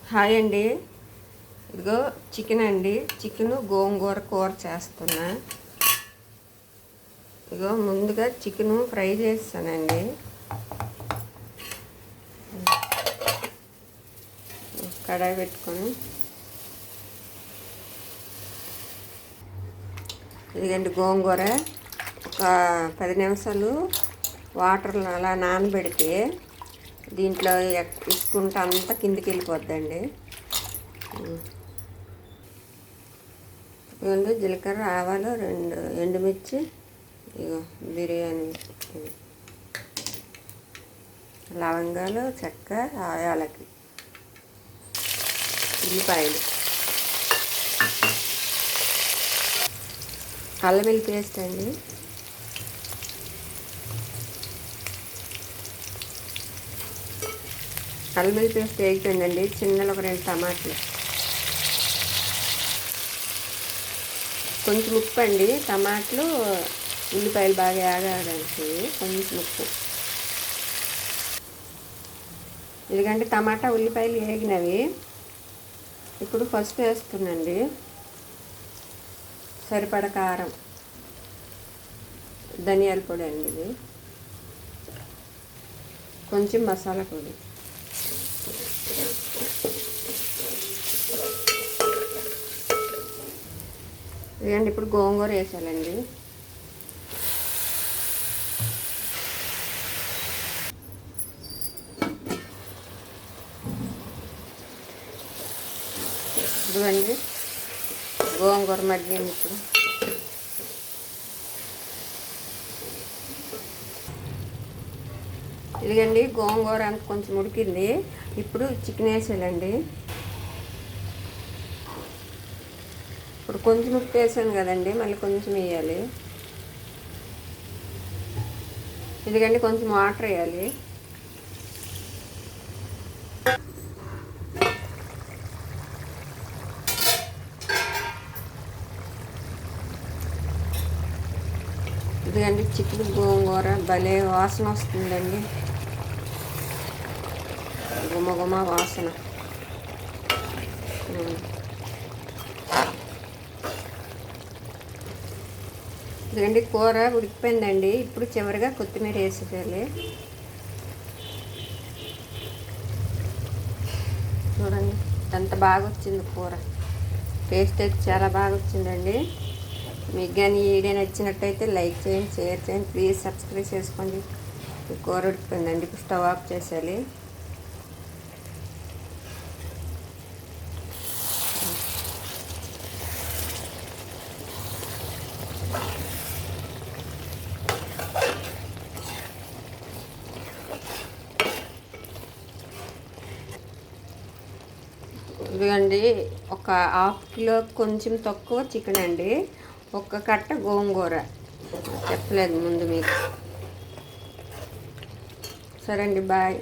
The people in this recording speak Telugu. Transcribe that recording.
హాయ్ అండి. ఇదిగో చికెన్ అండి. చికెన్ గోంగూర కూర చేస్తున్నా. ఇదిగో ముందుగా చికెన్ ఫ్రై చేస్తానండి. కడాయి పెట్టుకొని ఇదిగండి గోంగూర ఒక 10 నిమిషాలు వాటర్లో అలా నానబెడితే దీంట్లో ఇసుకుంటే అంతా కిందికి వెళ్ళిపోద్దండి. ఇదిగోండి జీలకర్ర, ఆవాలు, 2 ఎండుమిర్చి, ఇగో బిర్యానీ లవంగాలు, చెక్క, యాలకి, ఉల్లిపాయలు, అల్లం వెల్లుల్లి పేస్ట్ అండి. అల్లం వెల్లుల్లి పేస్ట్ వేగిపోయిందండి. చిన్నలు ఒక 2 టమాటాలు, కొంచెం ఉప్పు అండి. టమాటాలు ఉల్లిపాయలు బాగా ఆగడానికి కొంచెం ఉప్పు. ఎందుకంటే టమాటా ఉల్లిపాయలు వేగినవి. ఇప్పుడు ఫస్ట్ వేస్తున్నాండి సరిపడ కారం, ధనియాల పొడి అండి, ఇది కొంచెం మసాలా పొడి, ఇదండి. ఇప్పుడు గోంగూర వేసాలండి. ఇదిగోండి గోంగూర మగ్గింది. ఇప్పుడు ఇదిగండి గోంగూర అంత కొంచెం ఉడికింది. ఇప్పుడు చికెన్ వేసేయాలండి. ఇప్పుడు కొంచెం ఉప్పు వేసాను కదండి, మళ్ళీ కొంచెం వేయాలి. ఇదిగండి కొంచెం వాటర్ వేయాలి. ఇదిగండి చికెన్ గోంగూర భలే వాసన వస్తుందండి. గుమగుమ వాసన. ఇదిగండి కూర ఉడికిపోయిందండి. ఇప్పుడు చివరిగా కొత్తిమీర వేసేయాలి. చూడండి ఎంత బాగా వచ్చింది కూర. టేస్ట్ అయితే చాలా బాగా వచ్చిందండి. మీకు కానీ ఈ వీడియో నచ్చినట్టయితే లైక్ చేయండి, షేర్ చేయండి, ప్లీజ్ సబ్స్క్రైబ్ చేసుకోండి. కూర ఉడికిపోయిందండి. ఇప్పుడు స్టవ్ ఆఫ్ చేసేయాలి. ఇదిగండి ఒక 1/2 కిలో కొంచెం తక్కువ చికెన్ అండి. ఒక కట్ట గోంగూర చెప్పలేదు ముందు మీకు. సరే అండి, బాయ్.